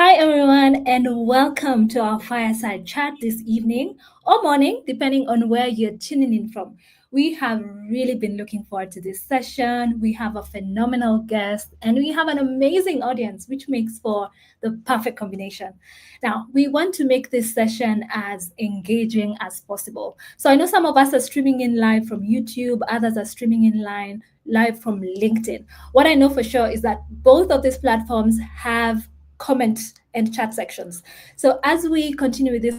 Hi, everyone, and welcome to our fireside chat this evening or morning, depending on where you're tuning in from. We have really been looking forward to this session. We have a phenomenal guest and we have an amazing audience, which makes for the perfect combination. Now, we want to make this session as engaging as possible. So I know some of us are streaming in live from YouTube, others are streaming in line live from LinkedIn. What I know for sure is that both of these platforms have comment and chat sections. So as we continue with this,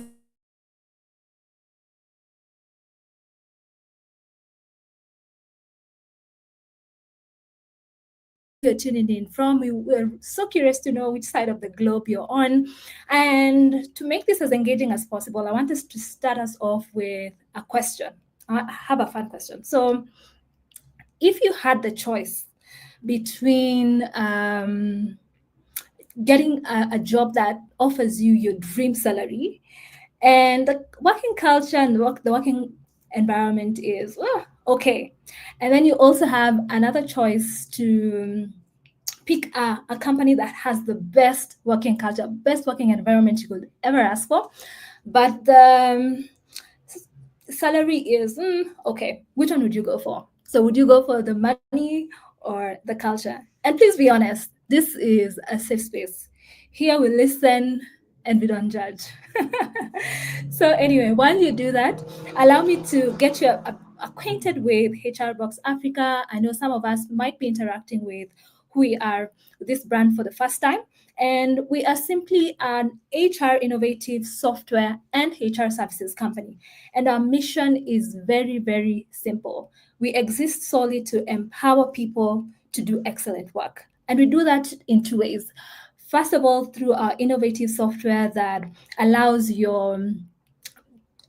you're tuning in from, we're so curious to know which side of the globe you're on. And to make this as engaging as possible, I want us to start us off with a question. I have a fun question. So if you had the choice between getting a job that offers you your dream salary and the working culture and the working environment is okay, and then you also have another choice to pick a company that has the best working culture, best working environment you could ever ask for, but the salary is okay. Which one would you go for? So would you go for the money or the culture? And please be honest, this is a safe space. Here we listen and we don't judge. So anyway, while you do that, allow me to get you acquainted with HRBOX Africa. I know some of us might be interacting with who we are with this brand for the first time. And we are simply an HR innovative software and HR services company. And our mission is very, very simple. We exist solely to empower people to do excellent work. And we do that in two ways. First of all, through our innovative software that allows you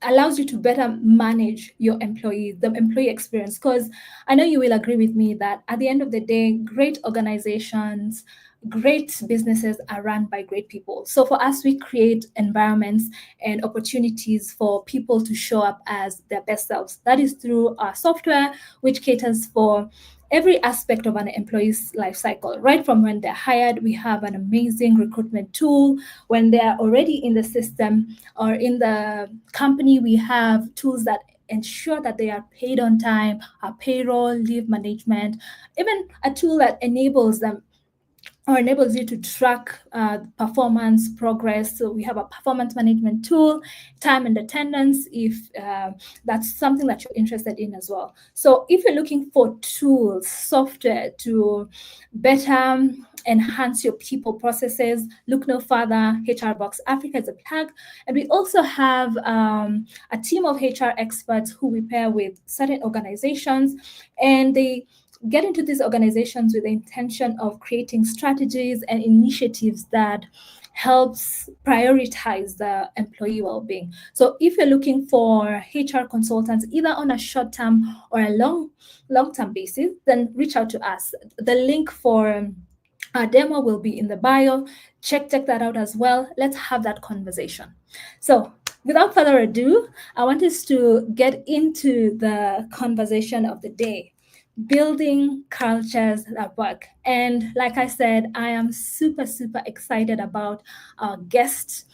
to better manage your employees, the employee experience. Because I know you will agree with me that at the end of the day, great organizations, great businesses are run by great people. So for us, we create environments and opportunities for people to show up as their best selves. That is through our software, which caters for every aspect of an employee's life cycle. Right from when they're hired, we have an amazing recruitment tool. When they're already in the system or in the company, we have tools that ensure that they are paid on time, our payroll, leave management, even a tool that enables them or enables you to track performance progress. So we have a performance management tool, time and attendance, if that's something that you're interested in as well. So if you're looking for tools, software to better enhance your people processes, look no further. HRBOX Africa is a plug. And we also have a team of HR experts who we pair with certain organizations, and they get into these organizations with the intention of creating strategies and initiatives that helps prioritize the employee well-being. So if you're looking for HR consultants, either on a short-term or a long-term basis, then reach out to us. The link for our demo will be in the bio. Check that out as well. Let's have that conversation. So without further ado, I want us to get into the conversation of the day: building cultures that work. And like I said, I am super, super excited about our guest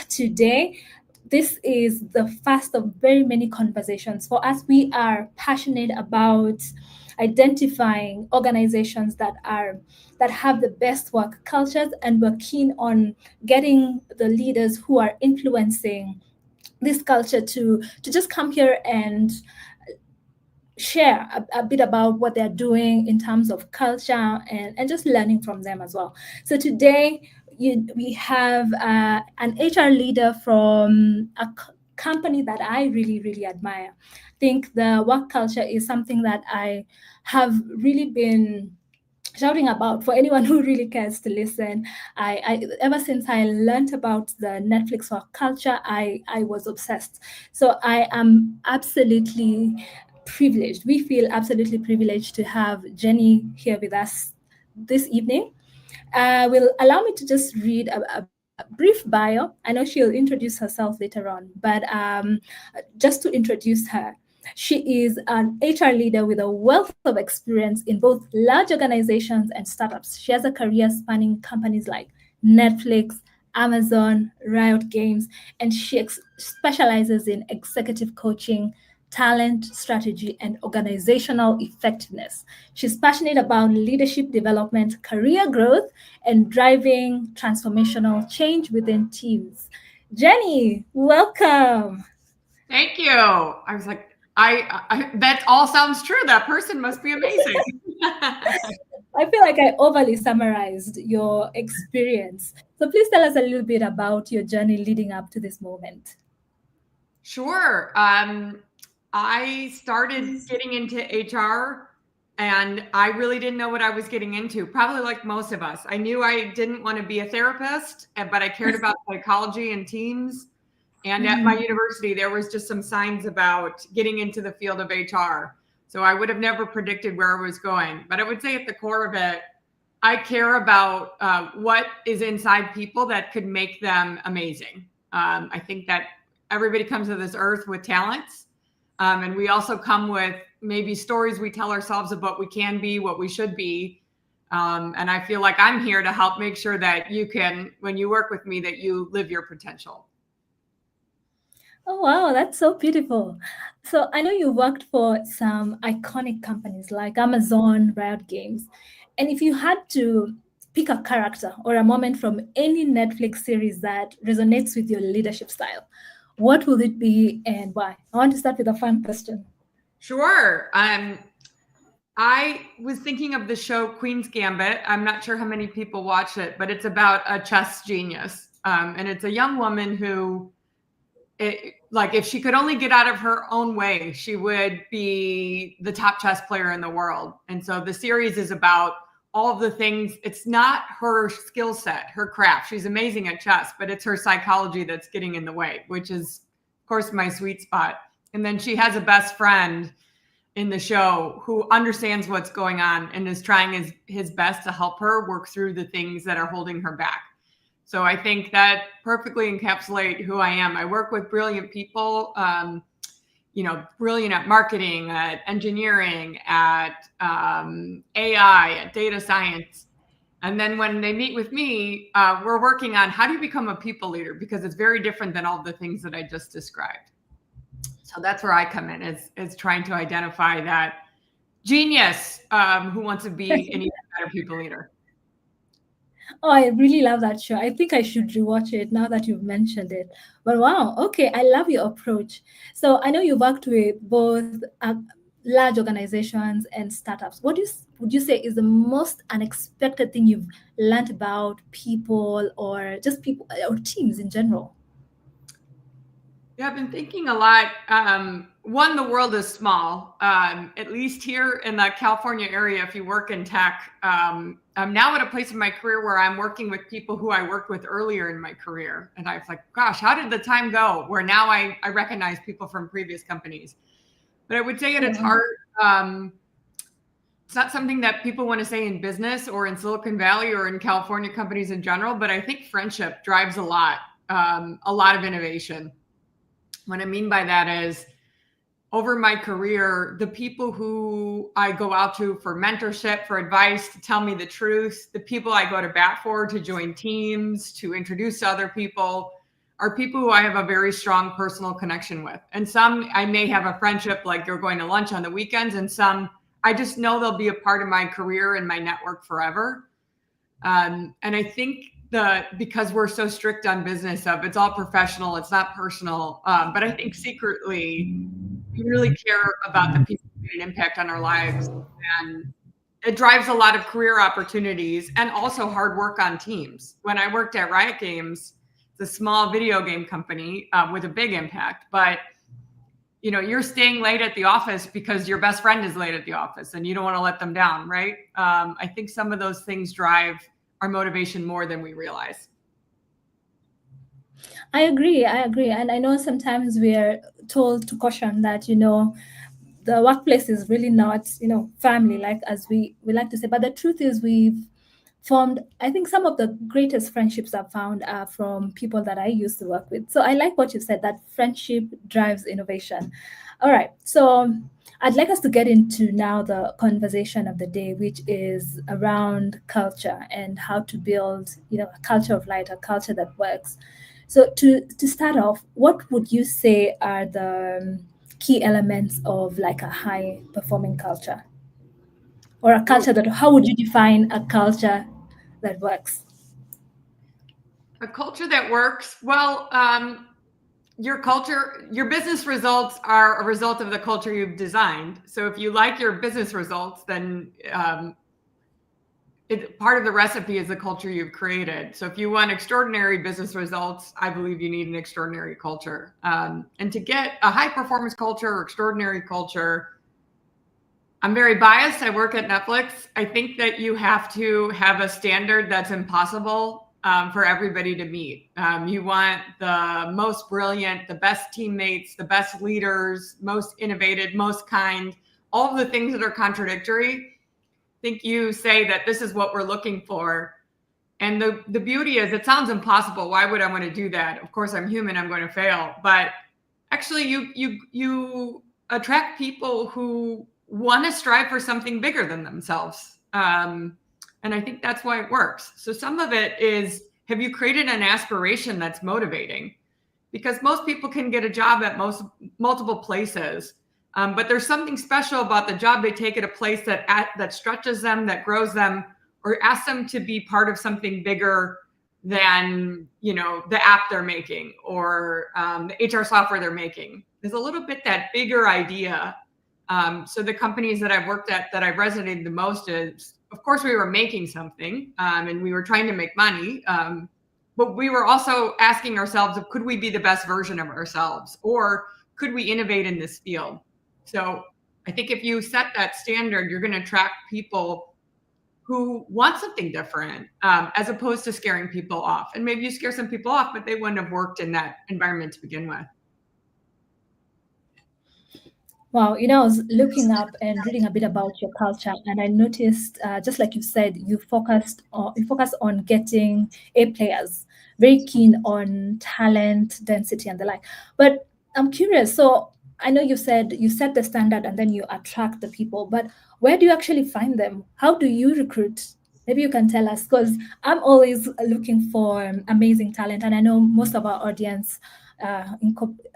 today. This is the first of very many conversations. For us, we are passionate about identifying organizations that have the best work cultures, and we're keen on getting the leaders who are influencing this culture to just come here and share a bit about what they're doing in terms of culture and just learning from them as well. So today we have an HR leader from a company that I really, really admire. I think the work culture is something that I have really been shouting about for anyone who really cares to listen. I ever since I learned about the Netflix work culture, I was obsessed. So I am absolutely privileged. We feel absolutely privileged to have Jenni here with us this evening. Will allow me to just read a brief bio. I know she'll introduce herself later on, but just to introduce her, she is an HR leader with a wealth of experience in both large organizations and startups. She has a career spanning companies like Netflix, Amazon, Riot Games, and she specializes in executive coaching, talent strategy, and organizational effectiveness. She's passionate about leadership development, career growth, and driving transformational change within teams. Jenni, welcome. Thank you. I was like, that all sounds true. That person must be amazing. I feel like I overly summarized your experience. So please tell us a little bit about your journey leading up to this moment. Sure. I started getting into HR and I really didn't know what I was getting into, probably like most of us. I knew I didn't want to be a therapist, but I cared about psychology and teams. And at my university, there was just some signs about getting into the field of HR. So I would have never predicted where I was going. But I would say at the core of it, I care about what is inside people that could make them amazing. I think that everybody comes to this earth with talents. And we also come with maybe stories we tell ourselves of what we can be, what we should be. And I feel like I'm here to help make sure that you can, when you work with me, that you live your potential. Oh, wow, that's so beautiful. So I know you worked for some iconic companies like Amazon, Riot Games. And if you had to pick a character or a moment from any Netflix series that resonates with your leadership style, what will it be and why? I want to start with a fun question. Sure. I was thinking of the show Queen's Gambit. I'm not sure how many people watch it, but it's about a chess genius. And it's a young woman who, like, if she could only get out of her own way, she would be the top chess player in the world. And so the series is about all of the things. It's not her skill set, her craft. She's amazing at chess, but it's her psychology that's getting in the way, which is, of course, my sweet spot. And then she has a best friend in the show who understands what's going on and is trying his best to help her work through the things that are holding her back. So I think that perfectly encapsulate who I am. I work with brilliant people, brilliant at marketing, at engineering, at AI, at data science. And then when they meet with me, we're working on how do you become a people leader, because it's very different than all the things that I just described. So that's where I come in, is trying to identify that genius who wants to be an even better people leader. Oh, I really love that show. I think I should rewatch it now that you've mentioned it. But wow, okay, I love your approach. So I know you worked with both large organizations and startups. Would you say is the most unexpected thing you've learned about people or just people or teams in general? Yeah, I've been thinking a lot. One, the world is small. At least here in the California area, if you work in tech, I'm now at a place in my career where I'm working with people who I worked with earlier in my career. And I was like, gosh, how did the time go? Where now I recognize people from previous companies. But I would say at its heart, it's not something that people want to say in business or in Silicon Valley or in California companies in general, but I think friendship drives a lot of innovation. What I mean by that is, over my career, the people who I go out to for mentorship, for advice, to tell me the truth, the people I go to bat for, to join teams, to introduce to other people, are people who I have a very strong personal connection with. And some I may have a friendship, like you're going to lunch on the weekends, and some I just know they'll be a part of my career and my network forever. And I think because we're so strict on business of it's all professional, it's not personal. But I think secretly we really care about the people who made an impact on our lives, and it drives a lot of career opportunities and also hard work on teams. When I worked at Riot Games, it's a small video game company with a big impact, but you're staying late at the office because your best friend is late at the office and you don't want to let them down, right? I think some of those things drive our motivation more than we realize. I agree. And I know sometimes we are told to caution that, the workplace is really not, family, like as we like to say. But the truth is we've formed, I think some of the greatest friendships I've found are from people that I used to work with. So I like what you said, that friendship drives innovation. All right. So I'd like us to get into now the conversation of the day, which is around culture and how to build, a culture of light, a culture that works. So to start off, what would you say are the key elements of like a high performing culture, or a Oh, culture that? How would you define a culture that works? a culture that works. Well, your culture, your business results are a result of the culture you've designed. So if you like your business results, then part of the recipe is the culture you've created. So if you want extraordinary business results, I believe you need an extraordinary culture. And to get a high performance culture or extraordinary culture, I'm very biased. I work at Netflix. I think that you have to have a standard that's impossible for everybody to meet. You want the most brilliant, the best teammates, the best leaders, most innovative, most kind, all of the things that are contradictory. I think you say that this is what we're looking for. And the beauty is, it sounds impossible. Why would I want to do that? Of course, I'm human. I'm going to fail. But actually, you attract people who want to strive for something bigger than themselves. And I think that's why it works. So some of it is, have you created an aspiration that's motivating? Because most people can get a job at multiple places. But there's something special about the job they take at a place that stretches them, that grows them, or asks them to be part of something bigger than the app they're making or the HR software they're making. There's a little bit that bigger idea. So the companies that I've worked at that I've resonated the most is, of course, we were making something and we were trying to make money. But we were also asking ourselves, could we be the best version of ourselves, or could we innovate in this field? So I think if you set that standard, you're going to attract people who want something different, as opposed to scaring people off. And maybe you scare some people off, but they wouldn't have worked in that environment to begin with. Wow, I was looking up and reading a bit about your culture, and I noticed, just like you said, you focus on getting A players, very keen on talent, density, and the like. But I'm curious. So I know you said you set the standard and then you attract the people, but where do you actually find them? How do you recruit? Maybe you can tell us, because I'm always looking for amazing talent, and I know most of our audience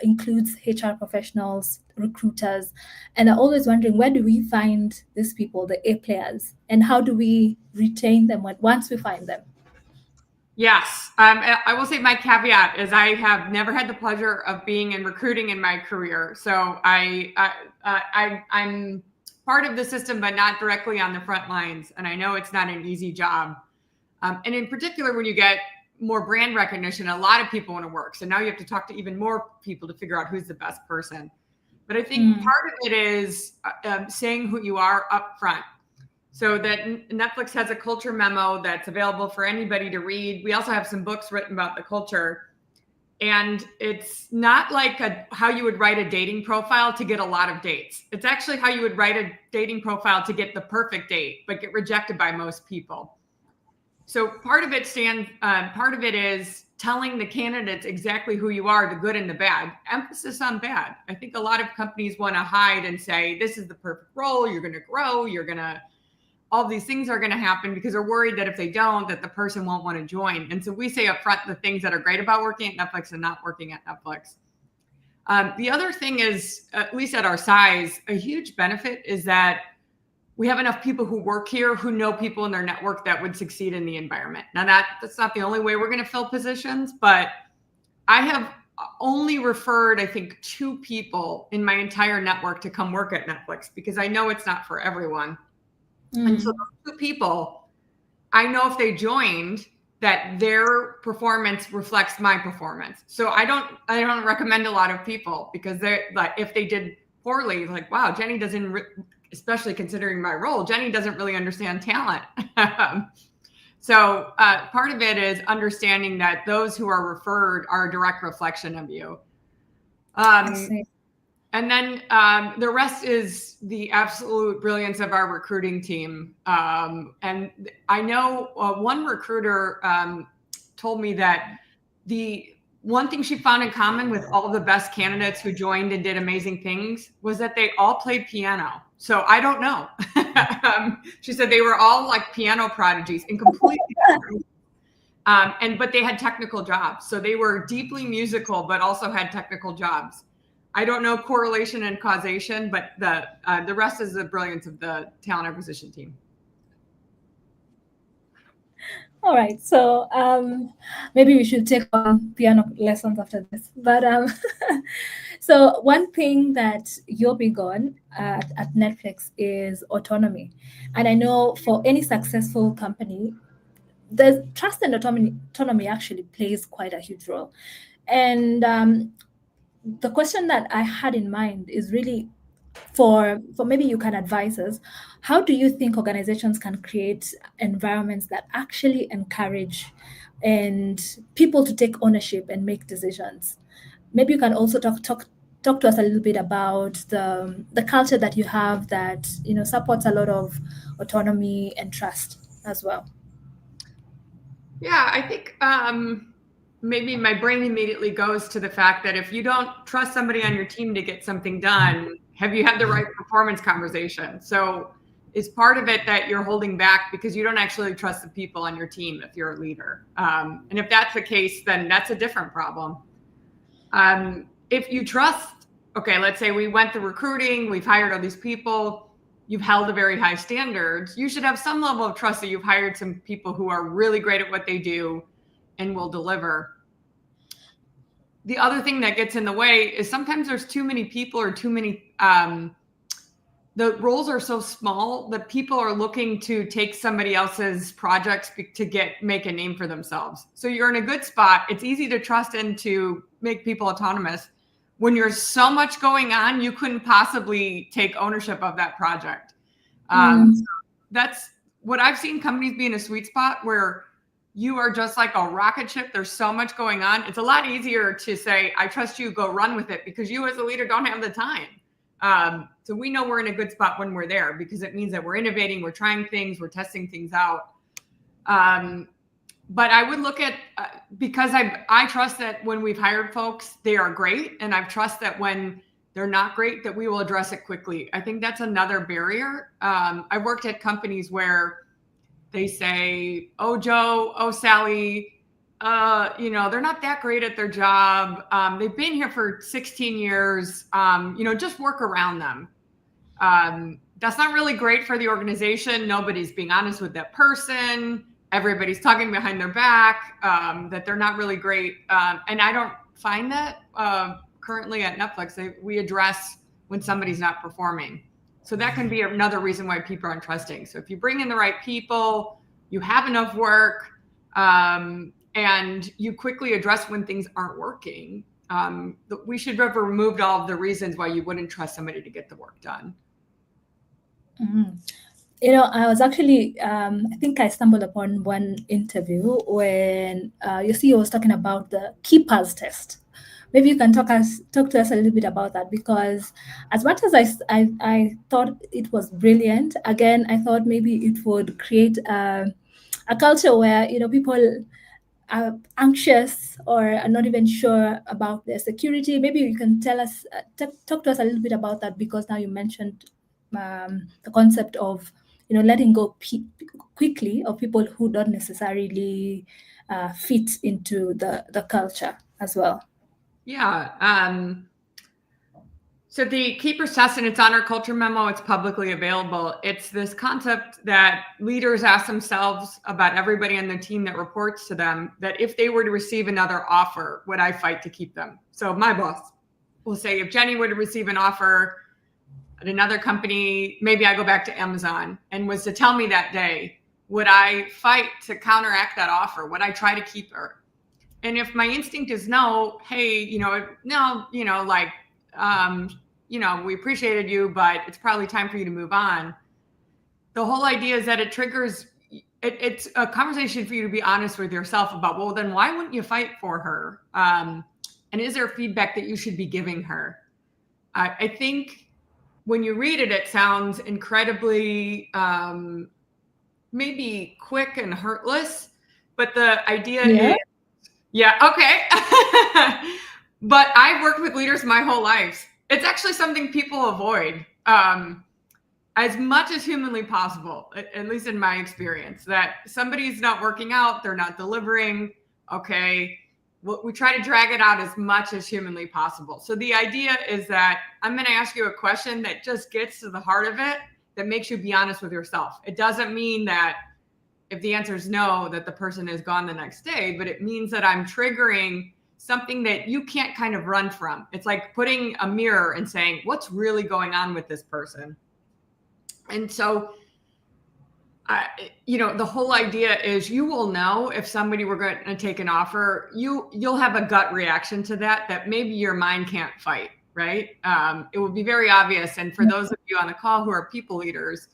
includes HR professionals, recruiters, and I'm always wondering, where do we find these people, the A players, and how do we retain them once we find them? Yes. I will say my caveat is I have never had the pleasure of being in recruiting in my career. So I'm part of the system, but not directly on the front lines. And I know it's not an easy job. And in particular, when you get more brand recognition, a lot of people want to work. So now you have to talk to even more people to figure out who's the best person. But I think part of it is saying who you are up front. So that Netflix has a culture memo that's available for anybody to read. We also have some books written about the culture. And it's not like how you would write a dating profile to get a lot of dates. It's actually how you would write a dating profile to get the perfect date, but get rejected by most people. So part of it is telling the candidates exactly who you are, the good and the bad. Emphasis on bad. I think a lot of companies want to hide and say, this is the perfect role, you're going to grow, all these things are going to happen, because they're worried that if they don't, that the person won't want to join. And so we say up front the things that are great about working at Netflix and not working at Netflix. The other thing is, at least at our size, a huge benefit is that we have enough people who work here who know people in their network that would succeed in the environment. Now that's not the only way we're going to fill positions, but I have only referred, I think, 2 people in my entire network to come work at Netflix, because I know it's not for everyone. And so those 2 people, I know if they joined, that their performance reflects my performance. So I don't recommend a lot of people, because they're like, if they did poorly, like, wow, Jenni doesn't, especially considering my role, Jenni doesn't really understand talent. So part of it is understanding that those who are referred are a direct reflection of you. And then the rest is the absolute brilliance of our recruiting team. And I know one recruiter told me that one thing she found in common with all the best candidates who joined and did amazing things was that they all played piano. So I don't know. She said they were all like piano prodigies and completely different. But they had technical jobs. So they were deeply musical, but also had technical jobs. I don't know correlation and causation, but the rest is the brilliance of the talent acquisition team. All right, so maybe we should take on piano lessons after this. But so one thing that you're big on at Netflix is autonomy. And I know for any successful company, the trust and autonomy actually plays quite a huge role. And the question that I had in mind is really for maybe you can advise us, how do you think organizations can create environments that actually encourage and people to take ownership and make decisions? Maybe you can also talk to us a little bit about the culture that you have that supports a lot of autonomy and trust as well. Yeah, I think maybe my brain immediately goes to the fact that if you don't trust somebody on your team to get something done, have you had the right performance conversation? So is part of it that you're holding back because you don't actually trust the people on your team if you're a leader? And if that's the case, then that's a different problem. If you trust, okay, let's say we went through recruiting, we've hired all these people, you've held a very high standards, you should have some level of trust that you've hired some people who are really great at what they do and will deliver. The other thing that gets in the way is sometimes there's too many people or too many, the roles are so small that people are looking to take somebody else's projects to make a name for themselves. So you're in a good spot. It's easy to trust and to make people autonomous. When there's so much going on, you couldn't possibly take ownership of that project. So that's what I've seen companies be in a sweet spot where you are just like a rocket ship. There's so much going on. It's a lot easier to say, I trust you, go run with it, because you as a leader don't have the time. So we know we're in a good spot when we're there because it means that we're innovating, we're trying things, we're testing things out. But I would look at, because I trust that when we've hired folks, they are great. And I trust that when they're not great, that we will address it quickly. I think that's another barrier. I worked at companies where they say, oh, Joe, oh, Sally, they're not that great at their job. They've been here for 16 years, just work around them. That's not really great for the organization. Nobody's being honest with that person. Everybody's talking behind their back, that they're not really great. And I don't find that currently at Netflix. We address when somebody's not performing. So that can be another reason why people aren't trusting. So if you bring in the right people, you have enough work, and you quickly address when things aren't working, we should have removed all of the reasons why you wouldn't trust somebody to get the work done. Mm-hmm. I was actually, I think I stumbled upon one interview when your CEO was talking about the keepers test. Maybe you can talk to us a little bit about that, because as much as I thought it was brilliant, again, I thought maybe it would create a culture where, people are anxious or are not even sure about their security. Maybe you can tell us, talk to us a little bit about that, because now you mentioned the concept of letting go quickly of people who don't necessarily fit into the culture as well. Yeah. So the Keepers Test, and it's on our culture memo, it's publicly available. It's this concept that leaders ask themselves about everybody on their team that reports to them, that if they were to receive another offer, would I fight to keep them? So my boss will say, if Jenni were to receive an offer at another company, maybe I go back to Amazon, and was to tell me that day, would I fight to counteract that offer? Would I try to keep her? And if my instinct is no, hey, we appreciated you, but it's probably time for you to move on. The whole idea is that it triggers, it's a conversation for you to be honest with yourself about, well, then why wouldn't you fight for her? And is there feedback that you should be giving her? I think when you read it, it sounds incredibly, maybe quick and hurtless, but the idea is, yeah, okay. But I've worked with leaders my whole life. It's actually something people avoid as much as humanly possible, at least in my experience, that somebody's not working out, they're not delivering. Okay, we try to drag it out as much as humanly possible. So the idea is that I'm going to ask you a question that just gets to the heart of it, that makes you be honest with yourself. It doesn't mean that if the answer is no, that the person is gone the next day, but it means that I'm triggering something that you can't kind of run from. It's like putting a mirror and saying, what's really going on with this person? And so, the whole idea is you will know if somebody were going to take an offer, you'll have a gut reaction to that maybe your mind can't fight, right? It will be very obvious. And for those of you on the call who are people leaders,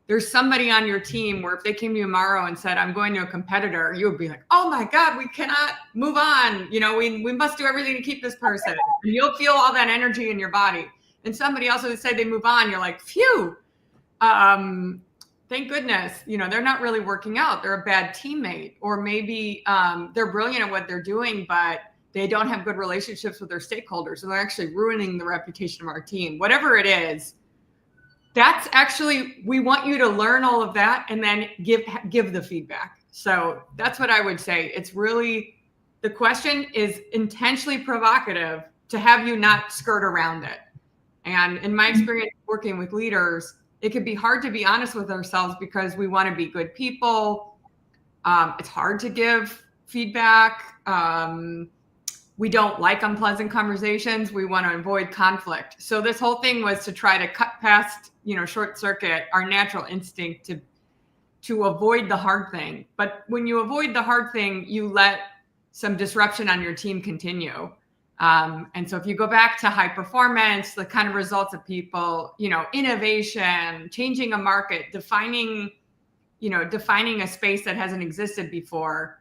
there's somebody on your team where if they came to you tomorrow and said, I'm going to a competitor, you would be like, oh my God, we cannot move on. We must do everything to keep this person. And you'll feel all that energy in your body. And somebody else would say they move on. You're like, phew, thank goodness, they're not really working out. They're a bad teammate, or maybe they're brilliant at what they're doing, but they don't have good relationships with their stakeholders. And they're actually ruining the reputation of our team. Whatever it is, that's actually, we want you to learn all of that and then give the feedback. So that's what I would say. It's really, the question is intentionally provocative to have you not skirt around it. And in my experience working with leaders, it can be hard to be honest with ourselves because we want to be good people. It's hard to give feedback. We don't like unpleasant conversations. We want to avoid conflict. So this whole thing was to try to cut past, short circuit our natural instinct to avoid the hard thing. But when you avoid the hard thing, you let some disruption on your team continue. And so if you go back to high performance, the kind of results of people, innovation, changing a market, defining a space that hasn't existed before,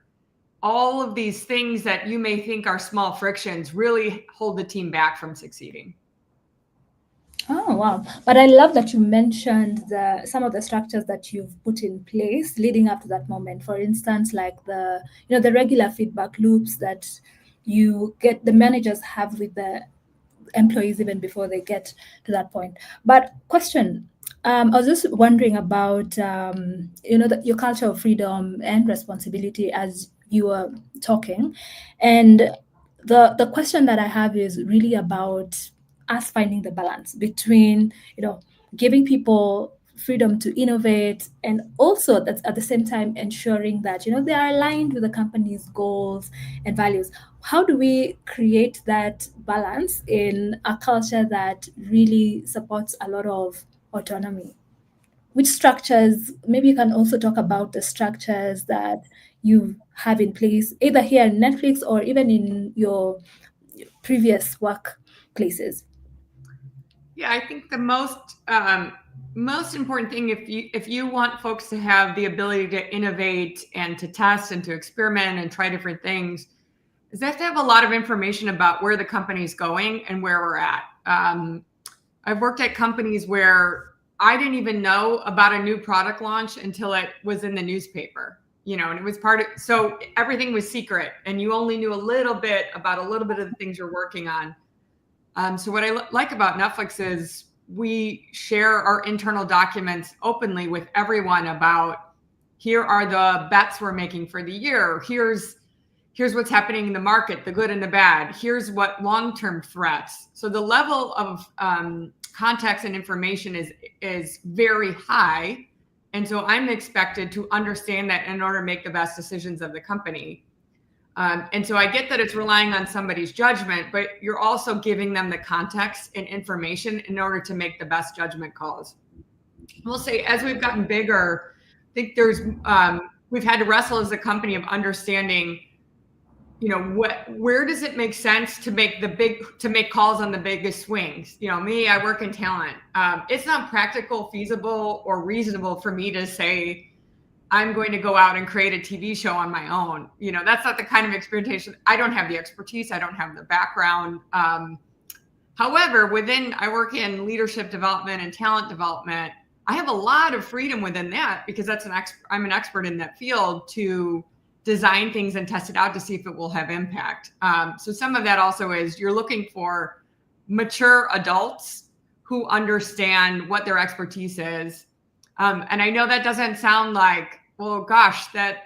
all of these things that you may think are small frictions really hold the team back from succeeding. Oh, wow. But I love that you mentioned some of the structures that you've put in place leading up to that moment. For instance, like the regular feedback loops that the managers have with the employees even before they get to that point. But question, I was just wondering about, your culture of freedom and responsibility as you were talking. And the question that I have is really about us finding the balance between, giving people freedom to innovate, and also that's at the same time ensuring that they are aligned with the company's goals and values. How do we create that balance in a culture that really supports a lot of autonomy? Which structures, maybe you can also talk about the structures that you have in place, either here in Netflix or even in your previous workplaces? Yeah, I think the most important thing, if you want folks to have the ability to innovate and to test and to experiment and try different things, is they have to have a lot of information about where the company's going and where we're at. I've worked at companies where I didn't even know about a new product launch until it was in the newspaper, and it was so everything was secret and you only knew a little bit of the things you're working on. So what I like about Netflix is we share our internal documents openly with everyone about, here are the bets we're making for the year. Here's what's happening in the market, the good and the bad. Here's what long-term threats. So the level of context and information is very high. And so I'm expected to understand that in order to make the best decisions of the company. And so I get that it's relying on somebody's judgment, but you're also giving them the context and information in order to make the best judgment calls. We'll say as we've gotten bigger, I think we've had to wrestle as a company of understanding, where does it make sense to make calls on the biggest swings? Me, I work in talent. It's not practical, feasible, or reasonable for me to say, I'm going to go out and create a TV show on my own. That's not the kind of experimentation. I don't have the expertise. I don't have the background. However, I work in leadership development and talent development. I have a lot of freedom within that because I'm an expert in that field to design things and test it out to see if it will have impact. So some of that also is you're looking for mature adults who understand what their expertise is. And I know that doesn't sound like, well, gosh, that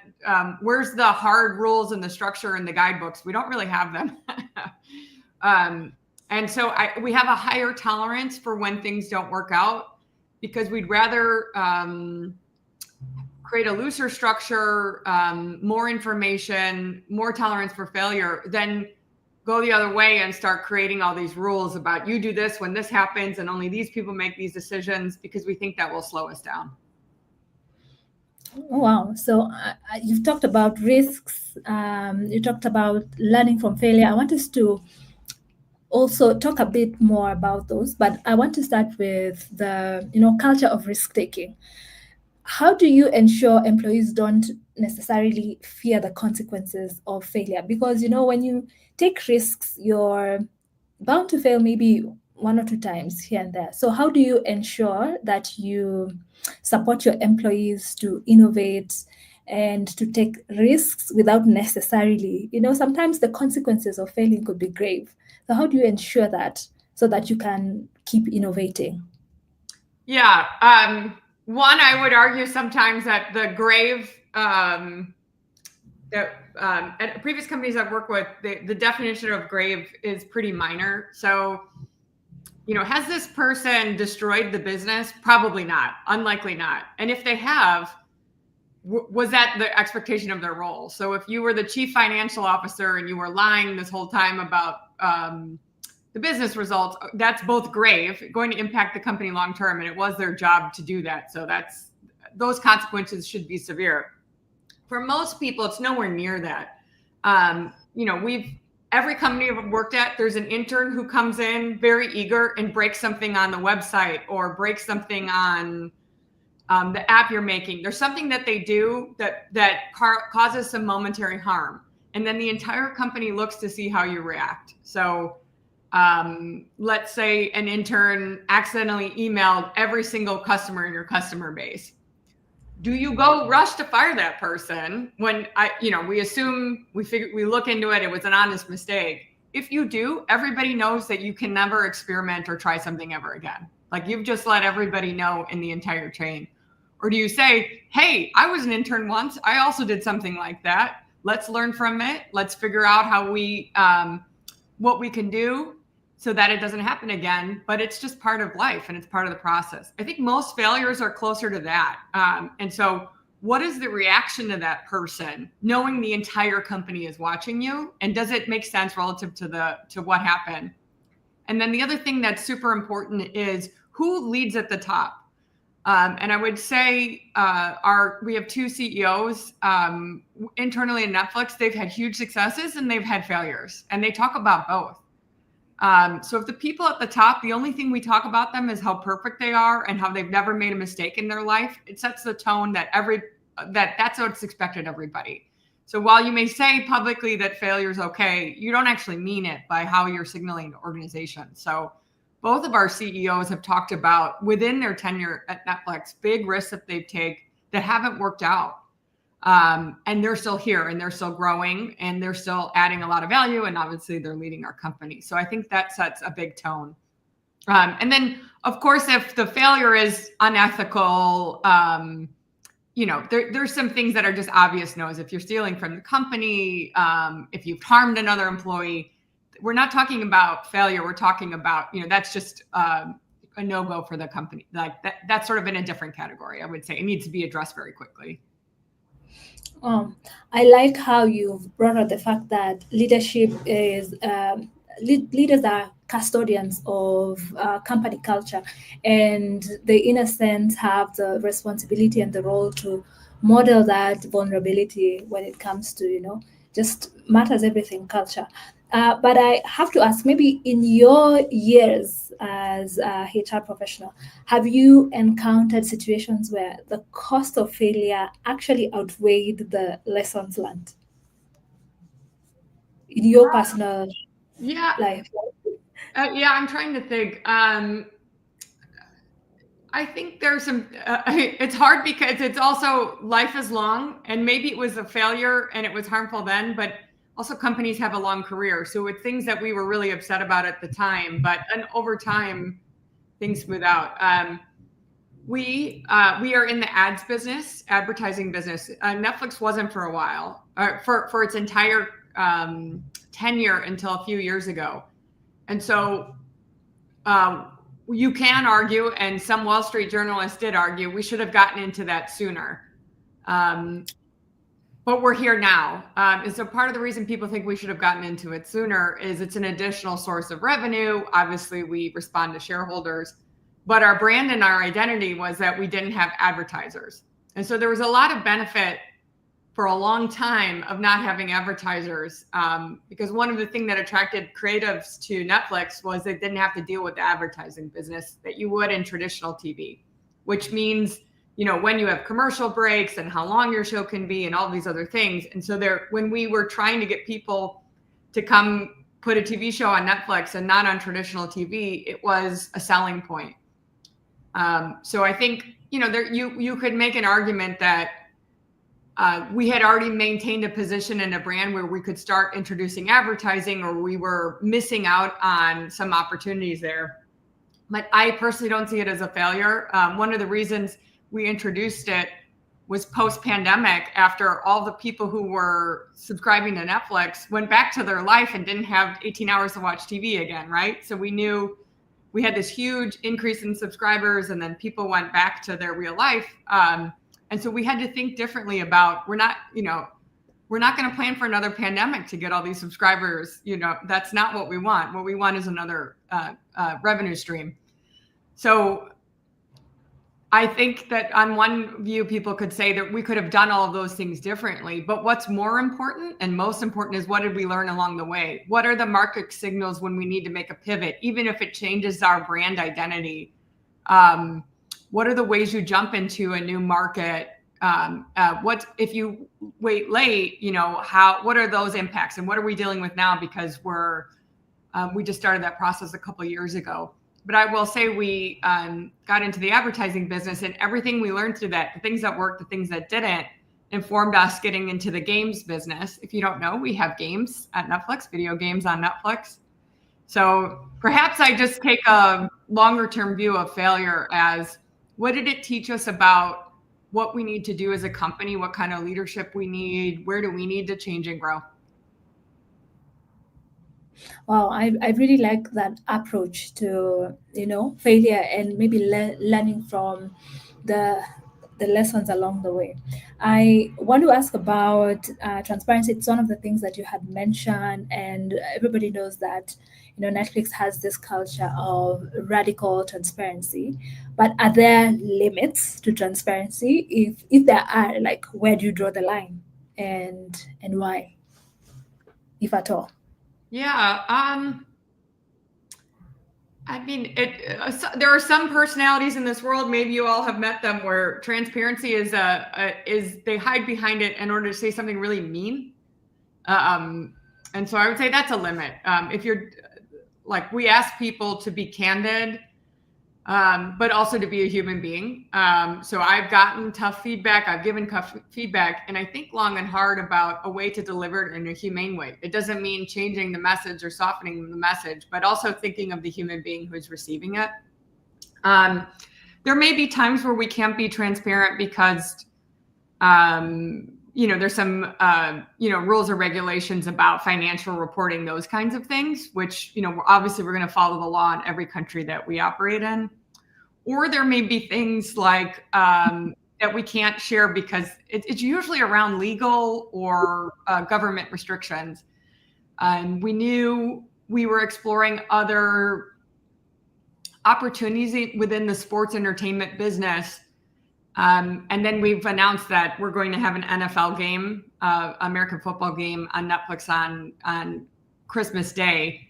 where's the hard rules and the structure and the guidebooks? We don't really have them. And so we have a higher tolerance for when things don't work out, because we'd rather create a looser structure, more information, more tolerance for failure, than go the other way and start creating all these rules about you do this when this happens and only these people make these decisions, because we think that will slow us down. Wow. So you've talked about risks. You talked about learning from failure. I want us to also talk a bit more about those, but I want to start with the culture of risk taking. How do you ensure employees don't necessarily fear the consequences of failure? Because when you take risks, you're bound to fail maybe one or two times here and there. So how do you ensure that you support your employees to innovate and to take risks without necessarily, sometimes the consequences of failing could be grave. So how do you ensure that so that you can keep innovating? Yeah. One, I would argue sometimes that the grave, at previous companies I've worked with, the definition of grave is pretty minor. So, has this person destroyed the business? Probably not. Unlikely not. And if they have, was that the expectation of their role? So if you were the chief financial officer and you were lying this whole time about the business results, that's both grave, going to impact the company long term, and it was their job to do that. So those consequences should be severe. For most people, it's nowhere near that. Every company I've worked at, there's an intern who comes in very eager and breaks something on the website or breaks something on the app you're making. There's something that they do that causes some momentary harm, and then the entire company looks to see how you react. So let's say an intern accidentally emailed every single customer in your customer base. Do you go rush to fire that person when we assume we look into it was an honest mistake? If you do, everybody knows that you can never experiment or try something ever again. Like, you've just let everybody know in the entire chain. Or do you say, hey, I was an intern once, I also did something like that. Let's learn from it. Let's figure out how what we can do so that it doesn't happen again. But it's just part of life and it's part of the process. I think most failures are closer to that. And so what is the reaction to that person, knowing the entire company is watching you? And does it make sense relative to what happened? And then the other thing that's super important is who leads at the top. And I would say we have two CEOs internally at Netflix. They've had huge successes and they've had failures, and they talk about both. So if the people at the top, the only thing we talk about them is how perfect they are and how they've never made a mistake in their life, it sets the tone that that's what's expected of everybody. So while you may say publicly that failure is okay, you don't actually mean it by how you're signaling to organizations. So both of our CEOs have talked about, within their tenure at Netflix, big risks that they've taken that haven't worked out. And they're still here and they're still growing and they're still adding a lot of value. And obviously they're leading our company. So I think that sets a big tone. And then, of course, if the failure is unethical, there's some things that are just obvious no's. If you're stealing from the company, if you've harmed another employee, we're not talking about failure. We're talking about, that's just a no-go for the company. Like that's sort of in a different category, I would say. It needs to be addressed very quickly. I like how you've brought up the fact that leadership is leaders are custodians of company culture, and they, in a sense, have the responsibility and the role to model that vulnerability when it comes to just matters everything culture. But I have to ask, maybe in your years as a HR professional, have you encountered situations where the cost of failure actually outweighed the lessons learned in your personal life? Yeah, I'm trying to think. I think there's some, it's hard because it's also life is long, and maybe it was a failure and it was harmful then, but also companies have a long career. So it's things that we were really upset about at the time, but and over time, things smooth out. We are in the ads business, advertising business. Netflix wasn't for a while, for its entire tenure until a few years ago. And so you can argue, and some Wall Street journalists did argue, we should have gotten into that sooner. But we're here now. And so part of the reason people think we should have gotten into it sooner is it's an additional source of revenue. Obviously, we respond to shareholders, but our brand and our identity was that we didn't have advertisers. And so there was a lot of benefit for a long time of not having advertisers, because one of the things that attracted creatives to Netflix was they didn't have to deal with the advertising business that you would in traditional TV, which means, you know, when you have commercial breaks and how long your show can be and all these other things. And so when we were trying to get people to come put a TV show on Netflix and not on traditional TV, it was a selling point. So I think, you know, you could make an argument that we had already maintained a position and a brand where we could start introducing advertising, or we were missing out on some opportunities there. But I personally don't see it as a failure. One of the reasons we introduced it was post-pandemic, after all the people who were subscribing to Netflix went back to their life and didn't have 18 hours to watch TV again, right? So we knew we had this huge increase in subscribers, and then people went back to their real life. And so we had to think differently about, we're not going to plan for another pandemic to get all these subscribers. You know, that's not what we want. What we want is another revenue stream. So I think that on one view, people could say that we could have done all of those things differently. But what's more important and most important is, what did we learn along the way? What are the market signals when we need to make a pivot, even if it changes our brand identity? What are the ways you jump into a new market? What if you wait late? You know, what are those impacts, and what are we dealing with now? Because we just started that process a couple of years ago. But I will say we got into the advertising business, and everything we learned through that, the things that worked, the things that didn't, informed us getting into the games business. If you don't know, we have games at Netflix, video games on Netflix. So perhaps I just take a longer term view of failure as, what did it teach us about what we need to do as a company? What kind of leadership we need? Where do we need to change and grow? Wow, I really like that approach to, you know, failure, and maybe learning from the lessons along the way. I want to ask about transparency. It's one of the things that you had mentioned, and everybody knows that, you know, Netflix has this culture of radical transparency. But are there limits to transparency? If there are, like, where do you draw the line, and why, if at all? Yeah. I mean, there are some personalities in this world, maybe you all have met them, where transparency is they hide behind it in order to say something really mean. And so I would say that's a limit. If you're like, we ask people to be candid, but also to be a human being. So I've gotten tough feedback. I've given tough feedback, and I think long and hard about a way to deliver it in a humane way. It doesn't mean changing the message or softening the message, but also thinking of the human being who's receiving it. There may be times where we can't be transparent because, you know, there's some, you know, rules or regulations about financial reporting, those kinds of things, which, you know, obviously we're going to follow the law in every country that we operate in. Or there may be things like that we can't share because it's usually around legal or government restrictions. And we knew we were exploring other opportunities within the sports entertainment business. And then we've announced that we're going to have an NFL game, American football game on Netflix on Christmas Day.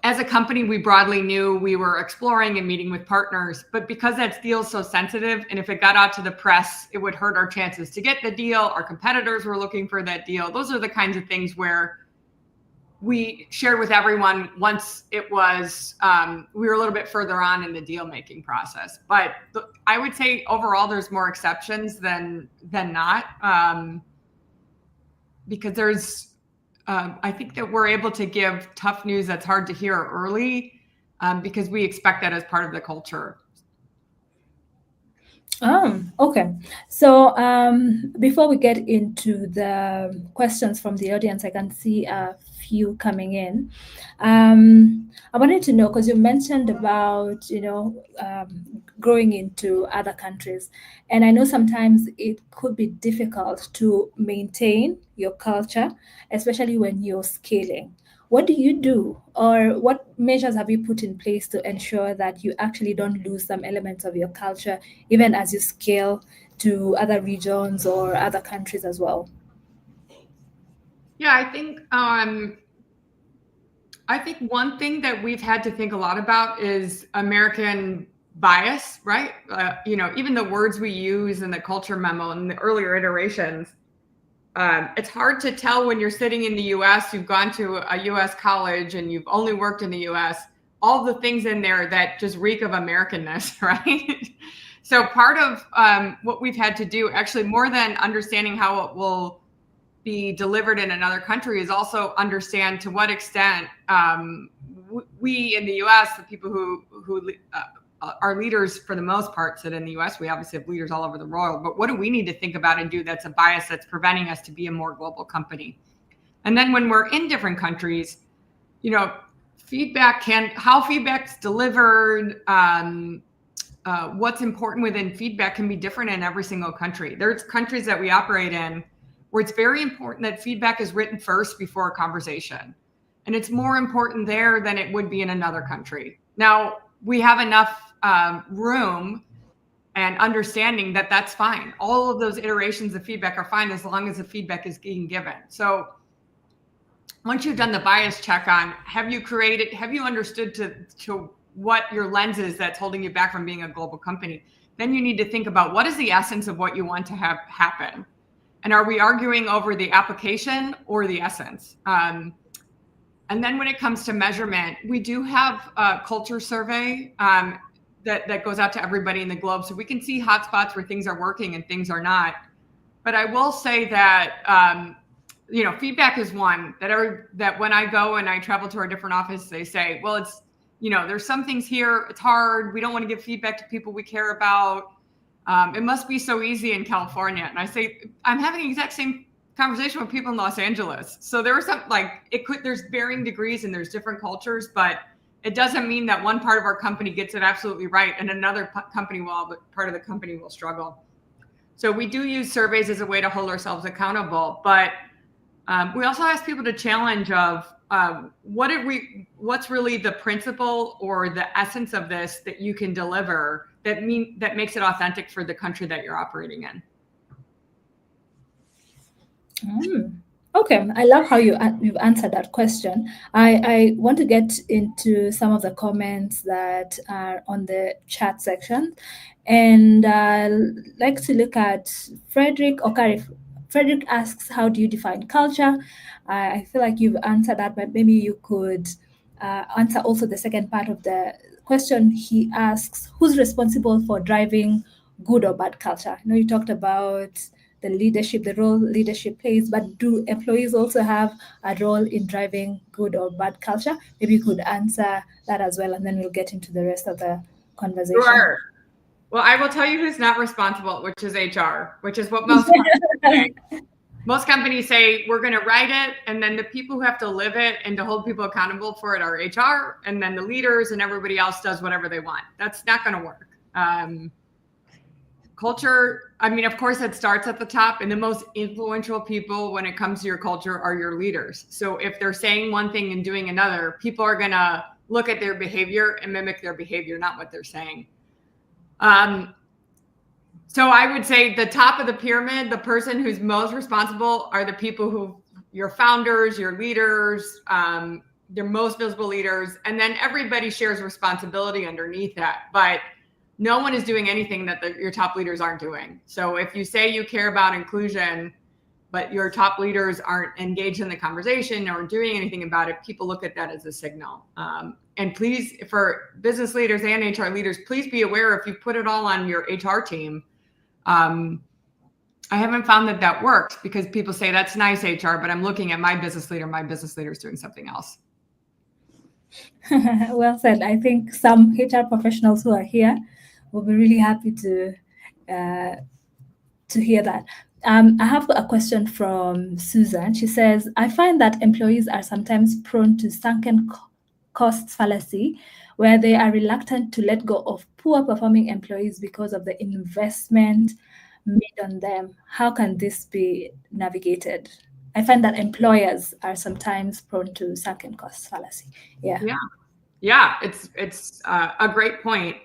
As a company, we broadly knew we were exploring and meeting with partners, but because that deal is so sensitive, and if it got out to the press, it would hurt our chances to get the deal. Our competitors were looking for that deal. Those are the kinds of things where we shared with everyone once it was, we were a little bit further on in the deal making process. But I would say overall, there's more exceptions than not, because there's, I think that we're able to give tough news that's hard to hear early, because we expect that as part of the culture. Okay. So before we get into the questions from the audience, I can see a few coming in. I wanted to know, because you mentioned about, growing into other countries. And I know sometimes it could be difficult to maintain your culture, especially when you're scaling. What do you do, or what measures have you put in place to ensure that you actually don't lose some elements of your culture, even as you scale to other regions or other countries as well? Yeah, I think one thing that we've had to think a lot about is American bias, right? Even the words we use in the culture memo and the earlier iterations, it's hard to tell when you're sitting in the US, you've gone to a US college and you've only worked in the US, all the things in there that just reek of Americanness, right? So part of what we've had to do, actually more than understanding how it will be delivered in another country, is also understand to what extent we in the US, the people who our leaders for the most part sit in the US. We obviously have leaders all over the world, but what do we need to think about and do that's a bias that's preventing us to be a more global company? And then when we're in different countries, how feedback's delivered, what's important within feedback can be different in every single country. There's countries that we operate in where it's very important that feedback is written first before a conversation. And it's more important there than it would be in another country. Now, we have enough room and understanding that that's fine. All of those iterations of feedback are fine as long as the feedback is being given. So once you've done the bias check on, have you understood to what your lens is that's holding you back from being a global company, then you need to think about what is the essence of what you want to have happen. And are we arguing over the application or the essence? And then when it comes to measurement, we do have a culture survey that goes out to everybody in the globe, so we can see hotspots where things are working and things are not. But I will say that feedback is one that when I go and I travel to our different offices, they say, well, it's there's some things here, it's hard. We don't want to give feedback to people we care about. It must be so easy in California. And I say, I'm having the exact same conversation with people in Los Angeles. So there was there's varying degrees and there's different cultures, but it doesn't mean that one part of our company gets it absolutely right and another part of the company will struggle. So we do use surveys as a way to hold ourselves accountable, but we also ask people to challenge of what's really the principle or the essence of this that you can deliver that makes it authentic for the country that you're operating in. Okay, I love how you've answered that question. I want to get into some of the comments that are on the chat section, and I'd like to look at Frederick Okari. Frederick asks, how do you define culture? I feel like you've answered that, but maybe you could answer also the second part of the question. He asks, who's responsible for driving good or bad culture? I know you talked about the role leadership plays, but do employees also have a role in driving good or bad culture? Maybe you could answer that as well, and then we'll get into the rest of the conversation. Sure. Well, I will tell you who's not responsible, which is HR, which is what most companies say. Most companies say, we're going to write it, and then the people who have to live it and to hold people accountable for it are HR, and then the leaders and everybody else does whatever they want. That's not going to work. Culture, of course, it starts at the top, and the most influential people when it comes to your culture are your leaders. So if they're saying one thing and doing another, people are going to look at their behavior and mimic their behavior, not what they're saying. So I would say the top of the pyramid, the person who's most responsible are the people your founders, your leaders, your most visible leaders, and then everybody shares responsibility underneath that. But no one is doing anything that your top leaders aren't doing. So if you say you care about inclusion, but your top leaders aren't engaged in the conversation or doing anything about it, people look at that as a signal. And please, for business leaders and HR leaders, please be aware if you put it all on your HR team. I haven't found that works, because people say that's nice HR, but I'm looking at my business leader is doing something else. Well said. I think some HR professionals who are here will be really happy to hear that. I have a question from Susan. She says, I find that employees are sometimes prone to sunken costs fallacy, where they are reluctant to let go of poor performing employees because of the investment made on them. How can this be navigated? I find that employers are sometimes prone to sunken costs fallacy. Yeah, it's a great point.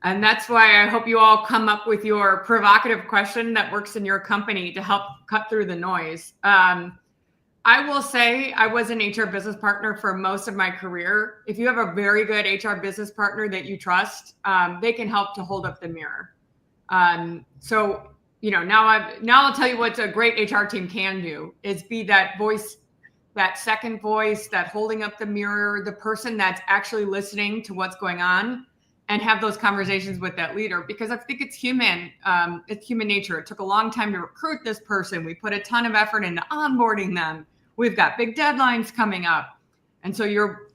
And that's why I hope you all come up with your provocative question that works in your company to help cut through the noise. I will say I was an HR business partner for most of my career. If you have a very good HR business partner that you trust, they can help to hold up the mirror. So, now I'll tell you what a great HR team can do is be that voice, that second voice, that holding up the mirror, the person that's actually listening to what's going on, and have those conversations with that leader, because I think it's human nature. It took a long time to recruit this person. We put a ton of effort into onboarding them. We've got big deadlines coming up. And so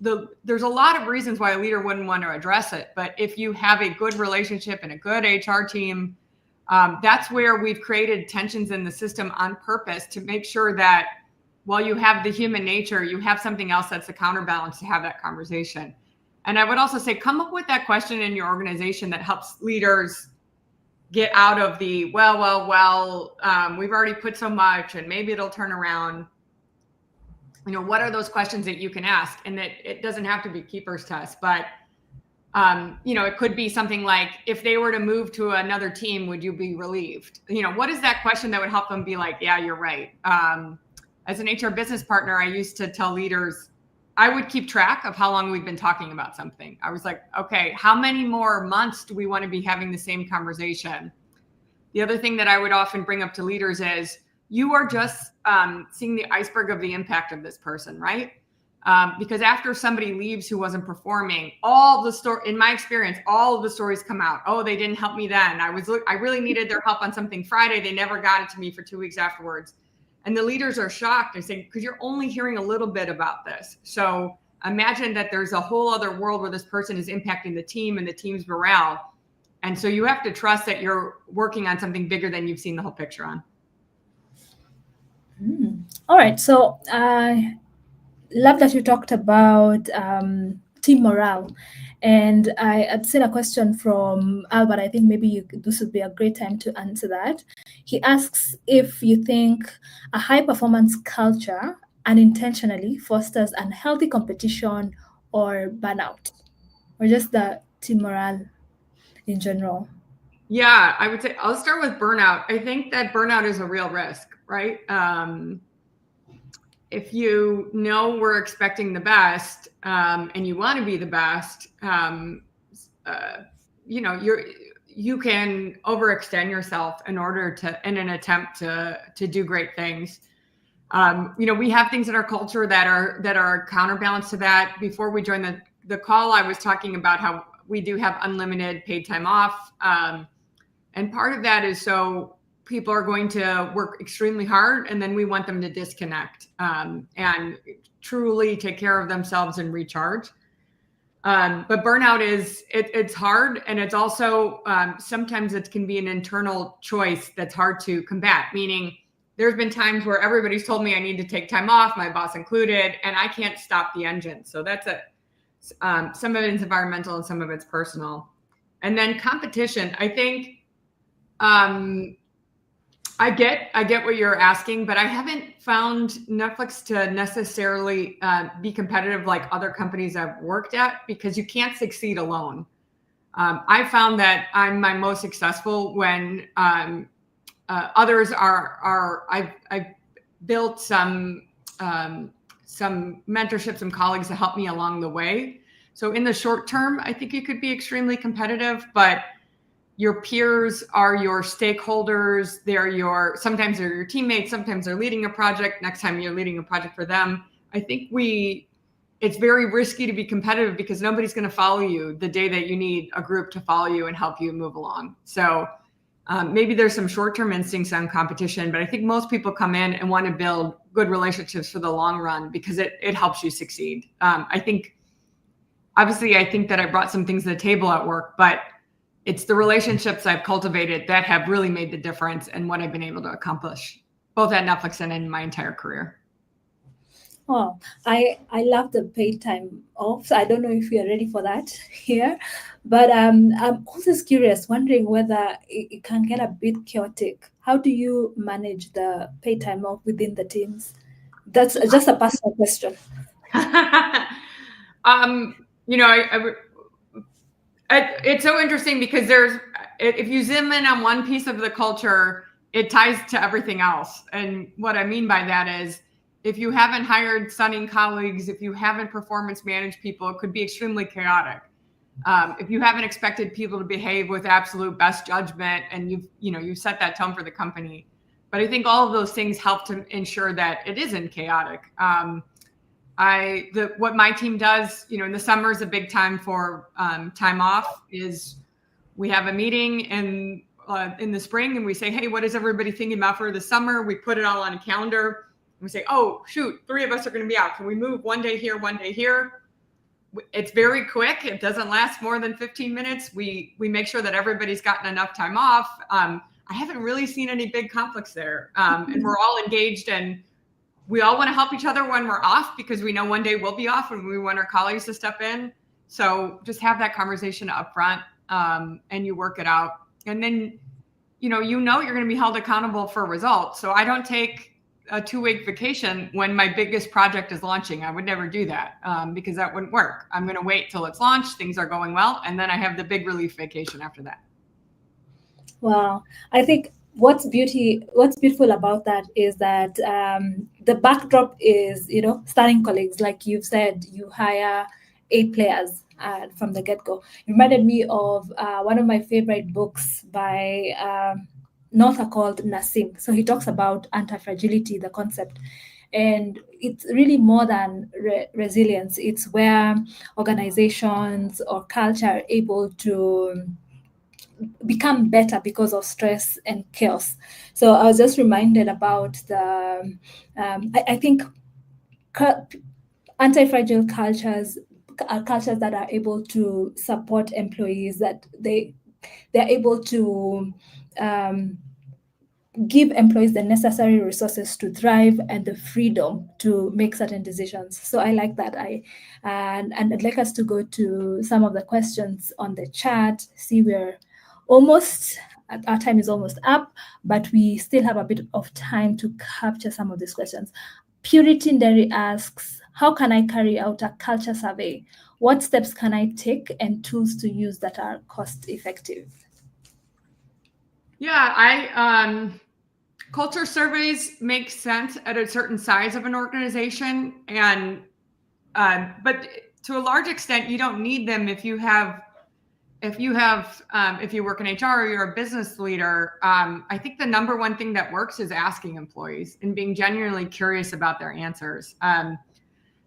there's a lot of reasons why a leader wouldn't want to address it. But if you have a good relationship and a good HR team, that's where we've created tensions in the system on purpose to make sure that while you have the human nature, you have something else that's the counterbalance to have that conversation. And I would also say, come up with that question in your organization that helps leaders get out of the, we've already put so much and maybe it'll turn around. What are those questions that you can ask? And that it doesn't have to be keeper's test, but, it could be something like, if they were to move to another team, would you be relieved? What is that question that would help them be like, yeah, you're right. As an HR business partner, I used to tell leaders, I would keep track of how long we've been talking about something. I was like, okay, how many more months do we want to be having the same conversation? The other thing that I would often bring up to leaders is, you are just seeing the iceberg of the impact of this person, right? Because after somebody leaves who wasn't performing, in my experience, all of the stories come out. Oh, they didn't help me then. I really needed their help on something Friday. They never got it to me for 2 weeks afterwards. And the leaders are shocked. They say, because you're only hearing a little bit about this. So imagine that there's a whole other world where this person is impacting the team and the team's morale. And so you have to trust that you're working on something bigger than you've seen the whole picture on. All right. So I love that you talked about team morale. And I had seen a question from Albert. I think maybe this would be a great time to answer that. He asks if you think a high performance culture unintentionally fosters unhealthy competition or burnout, or just the team morale in general. Yeah, I would say I'll start with burnout. I think that burnout is a real risk, right? If you know we're expecting the best and you want to be the best, you can overextend yourself in an attempt to do great things. We have things in our culture that are counterbalance to that. Before we joined the call, I was talking about how we do have unlimited paid time off. And part of that is so people are going to work extremely hard, and then we want them to disconnect and truly take care of themselves and recharge. But burnout it's hard. And it's also, sometimes it can be an internal choice that's hard to combat, meaning there's been times where everybody's told me I need to take time off, my boss included, and I can't stop the engine. So that's some of it's environmental and some of it's personal. And then competition, I think, I get what you're asking, but I haven't found Netflix to necessarily be competitive like other companies I've worked at, because you can't succeed alone. I found that I'm my most successful when others are. I've built some mentorship, some colleagues to help me along the way. So in the short term, I think you could be extremely competitive, but your peers are your stakeholders. Sometimes they're your teammates. Sometimes they're leading a project. Next time you're leading a project for them. I think it's very risky to be competitive because nobody's going to follow you the day that you need a group to follow you and help you move along. So maybe there's some short-term instincts on competition, but I think most people come in and want to build good relationships for the long run because it helps you succeed. I think that I brought some things to the table at work, but it's the relationships I've cultivated that have really made the difference in what I've been able to accomplish, both at Netflix and in my entire career. Oh, I love the paid time off. So I don't know if you're ready for that here, but I'm also curious, wondering whether it can get a bit chaotic. How do you manage the paid time off within the teams? That's just a personal question. It's so interesting because if you zoom in on one piece of the culture, it ties to everything else. And what I mean by that is, if you haven't hired stunning colleagues, if you haven't performance managed people, it could be extremely chaotic. If you haven't expected people to behave with absolute best judgment, and you've set that tone for the company. But I think all of those things help to ensure that it isn't chaotic. What my team does, in the summer is a big time for time off. Is we have a meeting in the spring and we say, hey, what is everybody thinking about for the summer? We put it all on a calendar. We say, oh, shoot, 3 of us are going to be out. Can we move one day here, one day here? It's very quick. It doesn't last more than 15 minutes. We make sure that everybody's gotten enough time off. I haven't really seen any big conflicts there. And we're all engaged, and we all want to help each other when we're off because we know one day we'll be off and we want our colleagues to step in. So just have that conversation up front, and you work it out. And then, you're going to be held accountable for results. So I don't take a 2-week vacation when my biggest project is launching. I would never do that because that wouldn't work. I'm going to wait till it's launched, things are going well, and then I have the big relief vacation after that. Wow. I think what's beautiful about that is that the backdrop is, starting colleagues. Like you've said, you hire 8 players from the get-go. It reminded me of one of my favorite books by an author called Nassim. So he talks about anti-fragility, the concept. And it's really more than resilience. It's where organizations or culture are able to become better because of stress and chaos. So I was just reminded about I think anti-fragile cultures are cultures that are able to support employees, that they're able to give employees the necessary resources to thrive and the freedom to make certain decisions. So I like that. And I'd like us to go to some of the questions on the chat. See, our time is almost up, but we still have a bit of time to capture some of these questions. Purity Nderi asks, how can I carry out a culture survey? What steps can I take and tools to use that are cost effective? Yeah, culture surveys make sense at a certain size of an organization, but to a large extent, you don't need them if you work in HR or you're a business leader. I think the number one thing that works is asking employees and being genuinely curious about their answers.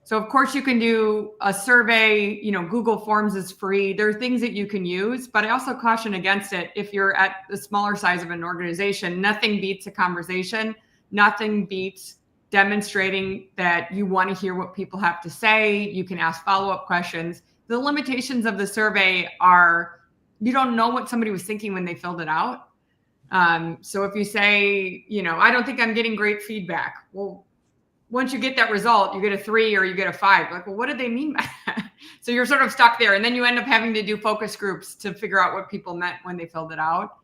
So of course you can do a survey, Google Forms is free. There are things that you can use, but I also caution against it. If you're at the smaller size of an organization, nothing beats a conversation. Nothing beats demonstrating that you want to hear what people have to say. You can ask follow-up questions. The limitations of the survey are you don't know what somebody was thinking when they filled it out. So if you say, I don't think I'm getting great feedback. Well, once you get that result, you get a 3 or you get a 5. Like, well, what did they mean by that? So you're sort of stuck there. And then you end up having to do focus groups to figure out what people meant when they filled it out.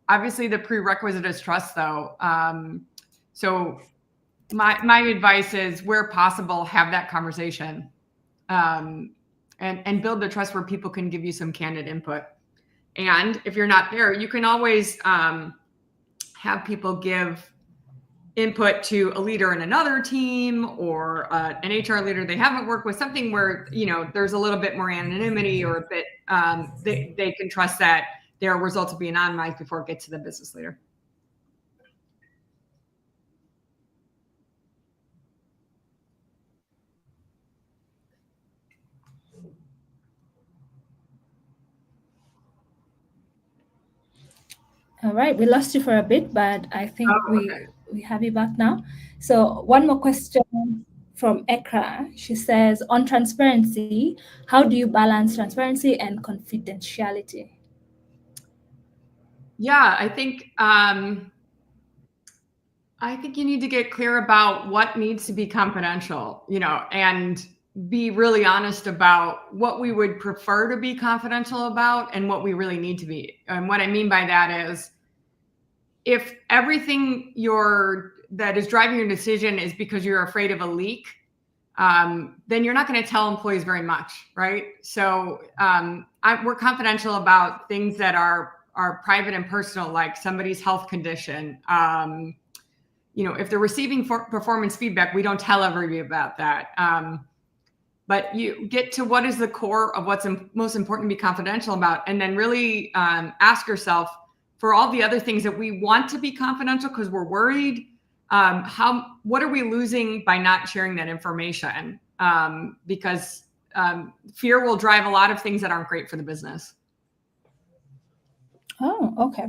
Obviously, the prerequisite is trust, though. So my advice is, where possible, have that conversation and build the trust where people can give you some candid input. And if you're not there, you can always have people give input to a leader in another team or an HR leader they haven't worked with, something where, there's a little bit more anonymity or a bit, they can trust that their results will be anonymized before it gets to the business leader. All right, we lost you for a bit, but I think okay. we have you back now. So one more question from Ekra. She says, on transparency, how do you balance transparency and confidentiality? Yeah, I think you need to get clear about what needs to be confidential, and be really honest about what we would prefer to be confidential about and what we really need to be. And what I mean by that is, if everything that is driving your decision is because you're afraid of a leak, then you're not going to tell employees very much, right? So we're confidential about things that are private and personal, like somebody's health condition. If they're receiving performance feedback, we don't tell everybody about that. But you get to what is the core of what's most important to be confidential about, and then really ask yourself, for all the other things that we want to be confidential because we're worried, what are we losing by not sharing that information? Because fear will drive a lot of things that aren't great for the business. Oh, okay.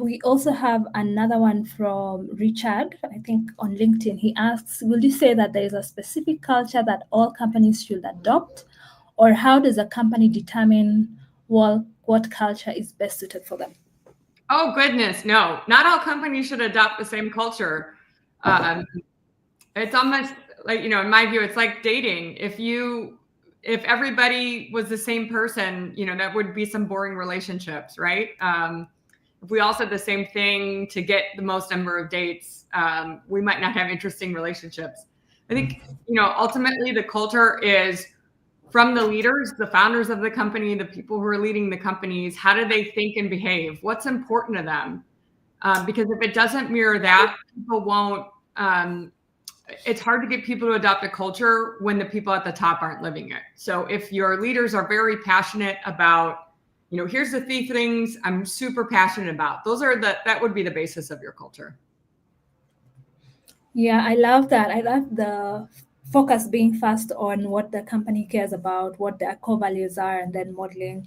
We also have another one from Richard, I think on LinkedIn. He asks, will you say that there is a specific culture that all companies should adopt? Or how does a company determine what culture is best suited for them? Oh, goodness, no. Not all companies should adopt the same culture. It's almost like, in my view, it's like dating. If everybody was the same person, that would be some boring relationships, right? If we all said the same thing to get the most number of dates, we might not have interesting relationships. I think, ultimately the culture is from the leaders, the founders of the company, the people who are leading the companies. How do they think and behave? What's important to them? Because if it doesn't mirror that, people won't. It's hard to get people to adopt a culture when the people at the top aren't living it. So if your leaders are very passionate about, here's the 3 things I'm super passionate about, that would be the basis of your culture. Yeah, I love that. I love the focus being first on what the company cares about, what their core values are, and then modeling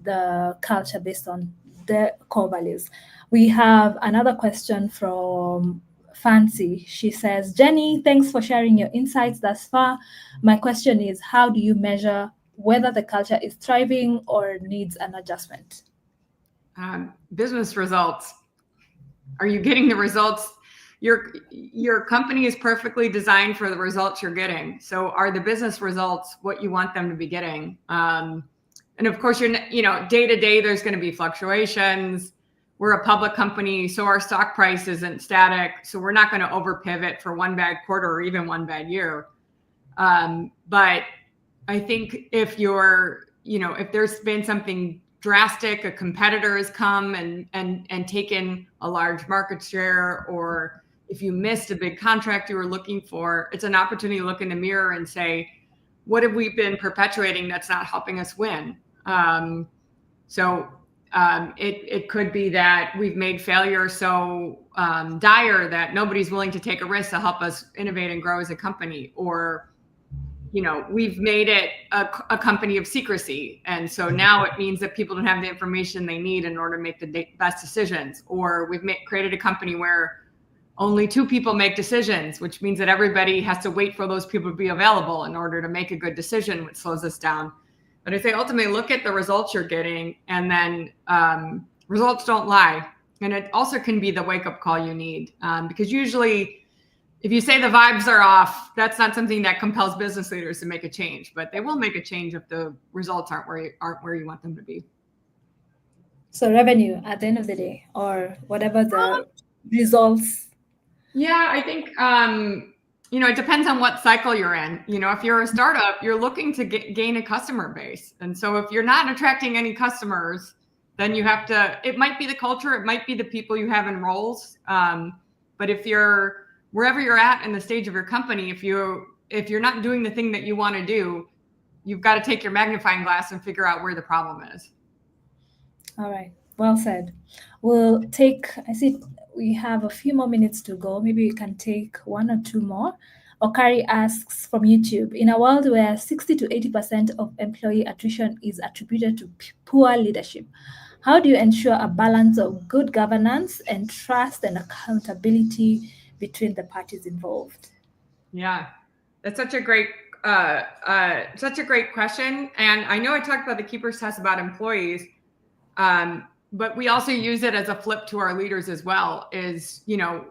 the culture based on the core values. We have another question from Fancy. She says, Jenny, thanks for sharing your insights thus far. My question is, how do you measure whether the culture is thriving or needs an adjustment? Business results. Are you getting the results? Your company is perfectly designed for the results you're getting. So are the business results what you want them to be getting? And of course, day to day, there's going to be fluctuations. We're a public company, so our stock price isn't static. So we're not going to over pivot for one bad quarter or even one bad year. But I think if there's been something drastic, a competitor has come and taken a large market share, or if you missed a big contract you were looking for, it's an opportunity to look in the mirror and say, what have we been perpetuating that's not helping us win? It could be that we've made failure so dire that nobody's willing to take a risk to help us innovate and grow as a company, or we've made it a company of secrecy. And so now it means that people don't have the information they need in order to make the best decisions. Or we've created a company where only 2 people make decisions, which means that everybody has to wait for those people to be available in order to make a good decision, which slows us down. But I say ultimately look at the results you're getting, and then results don't lie. And it also can be the wake-up call you need, because usually if you say the vibes are off, that's not something that compels business leaders to make a change, but they will make a change if the results aren't where you want them to be. So revenue at the end of the day, or whatever the results. Yeah, I think, it depends on what cycle you're in. If you're a startup, you're looking to gain a customer base. And so if you're not attracting any customers, then it might be the culture, it might be the people you have in roles. But wherever you're at in the stage of your company, if you're not doing the thing that you want to do, you've got to take your magnifying glass and figure out where the problem is. All right. Well said. We'll take, I see we have a few more minutes to go. Maybe we can take one or two more. Okari asks from YouTube, in a world where 60 to 80% of employee attrition is attributed to poor leadership, how do you ensure a balance of good governance and trust and accountability between the parties involved? Yeah, that's such a great question. And I know I talked about the Keeper's Test about employees, but we also use it as a flip to our leaders as well. Is,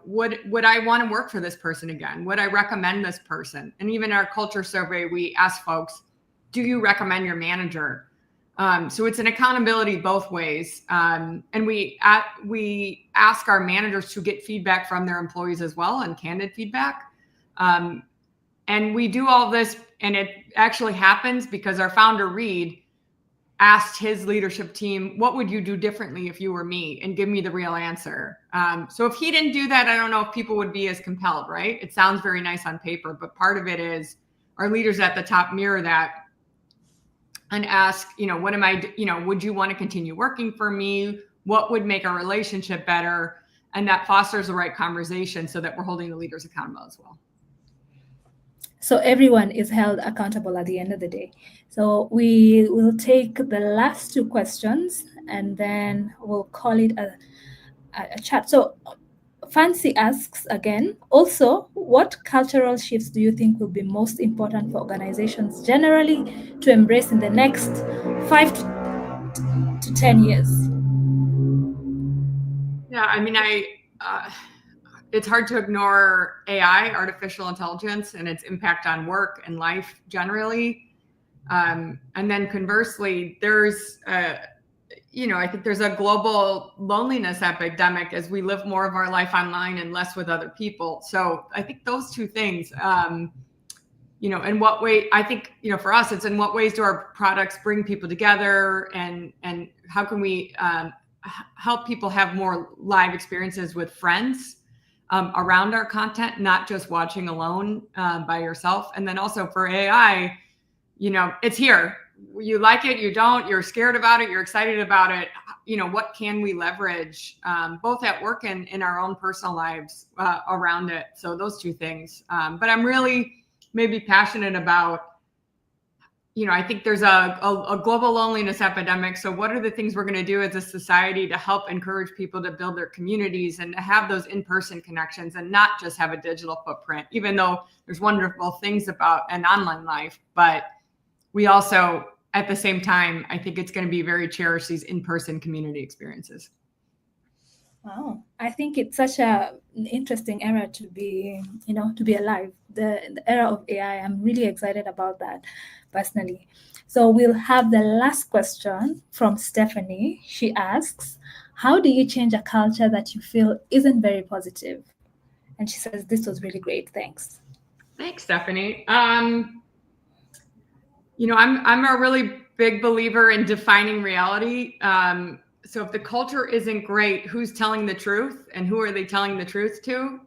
would I want to work for this person again? Would I recommend this person? And even our culture survey, we ask folks, do you recommend your manager? So it's an accountability both ways. And we ask our managers to get feedback from their employees as well, and candid feedback. And we do all this, and it actually happens because our founder, Reed, asked his leadership team, what would you do differently if you were me? And give me the real answer. So if he didn't do that, I don't know if people would be as compelled, right? It sounds very nice on paper, but part of it is our leaders at the top mirror that and ask, what am I, would you want to continue working for me? What would make our relationship better? And that fosters the right conversation so that we're holding the leaders accountable as well. So everyone is held accountable at the end of the day. So we will take the last two questions and then we'll call it a chat. So Fancy asks again, also, what cultural shifts do you think will be most important for organizations generally to embrace in the next 5 to 10 years? Yeah, I mean, it's hard to ignore AI, artificial intelligence, and its impact on work and life generally. And then conversely, there's, I think there's a global loneliness epidemic as we live more of our life online and less with other people. So I think those two things, in what way, I think, for us, it's in what ways do our products bring people together, and how can we help people have more live experiences with friends around our content, not just watching alone by yourself. And then also for AI, it's here. You like it, you don't, you're scared about it, you're excited about it. What can we leverage both at work and in our own personal lives around it? So those two things. But I'm really maybe passionate about, I think there's a global loneliness epidemic. So what are the things we're going to do as a society to help encourage people to build their communities and to have those in-person connections and not just have a digital footprint, even though there's wonderful things about an online life. But we also, at the same time, I think it's going to be very cherished, these in-person community experiences. Wow, I think it's such an interesting era to be, to be alive. The era of AI, I'm really excited about that personally. So we'll have the last question from Stephanie. She asks, how do you change a culture that you feel isn't very positive? And she says, this was really great. Thanks. Thanks, Stephanie. I'm a really big believer in defining reality. So if the culture isn't great, who's telling the truth and who are they telling the truth to?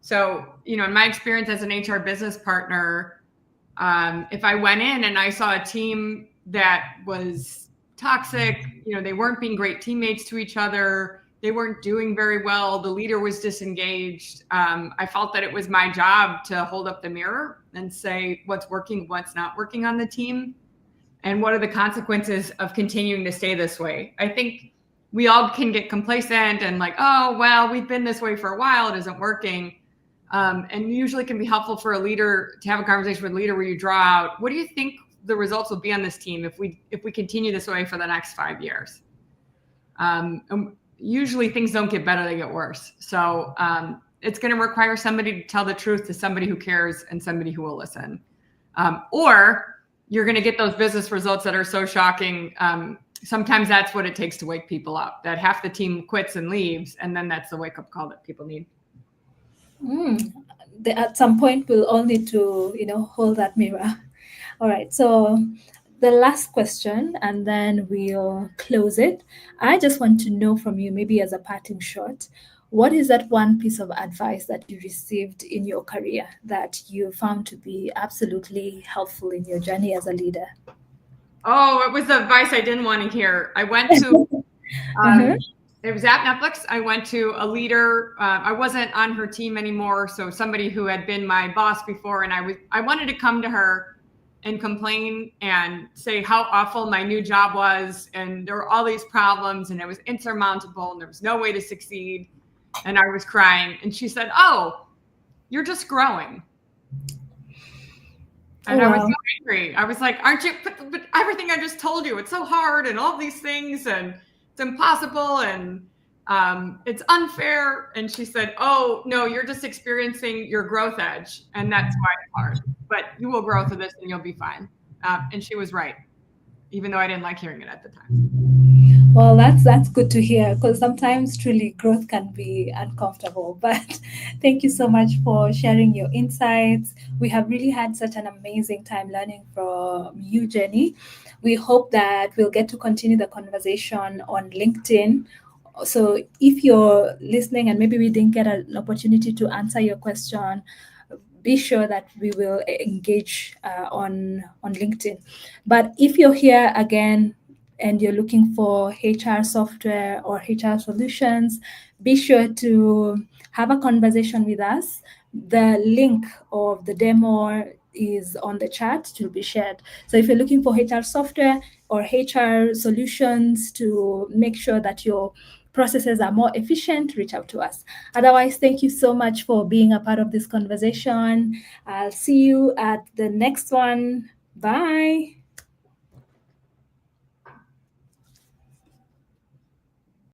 So, in my experience as an HR business partner, if I went in and I saw a team that was toxic, they weren't being great teammates to each other, they weren't doing very well, the leader was disengaged, I felt that it was my job to hold up the mirror and say what's working, what's not working on the team, and what are the consequences of continuing to stay this way. I think we all can get complacent and like, oh, well, we've been this way for a while, it isn't working. And usually can be helpful for a leader to have a conversation with a leader where you draw out, what do you think the results will be on this team if we continue this way for the next 5 years? And usually things don't get better, they get worse. So it's going to require somebody to tell the truth to somebody who cares and somebody who will listen. Or you're going to get those business results that are so shocking. Sometimes that's what it takes to wake people up, that half the team quits and leaves. And then that's the wake up call that people need. At some point, we'll all need to, hold that mirror. All right. So the last question, and then we'll close it. I just want to know from you, maybe as a parting shot, what is that one piece of advice that you received in your career that you found to be absolutely helpful in your journey as a leader? Oh, it was the advice I didn't want to hear. I went to, Uh-huh. it was at Netflix. I went to a leader. I wasn't on her team anymore, so somebody who had been my boss before, and I wanted to come to her and complain and say how awful my new job was, and there were all these problems, and it was insurmountable, and there was no way to succeed, and I was crying. And she said, "Oh, you're just growing." Oh, And I was wow. so angry. I was like, "Aren't you? But everything I just told you, it's so hard, and all these things, and it's impossible, and it's unfair." And she said, "Oh no, you're just experiencing your growth edge, and that's why it's hard. But you will grow through this, and you'll be fine." And she was right, even though I didn't like hearing it at the time. Well, that's good to hear because sometimes truly growth can be uncomfortable. But thank you so much for sharing your insights. We have really had such an amazing time learning from you, Jenny. We hope that we'll get to continue the conversation on LinkedIn. So if you're listening and maybe we didn't get an opportunity to answer your question, be sure that we will engage on LinkedIn. But if you're here again and you're looking for HR software or HR solutions, be sure to have a conversation with us. The link of the demo is on the chat to be shared. So if you're looking for HR software or HR solutions to make sure that your processes are more efficient, reach out to us. Otherwise, thank you so much for being a part of this conversation. I'll see you at the next one. Bye.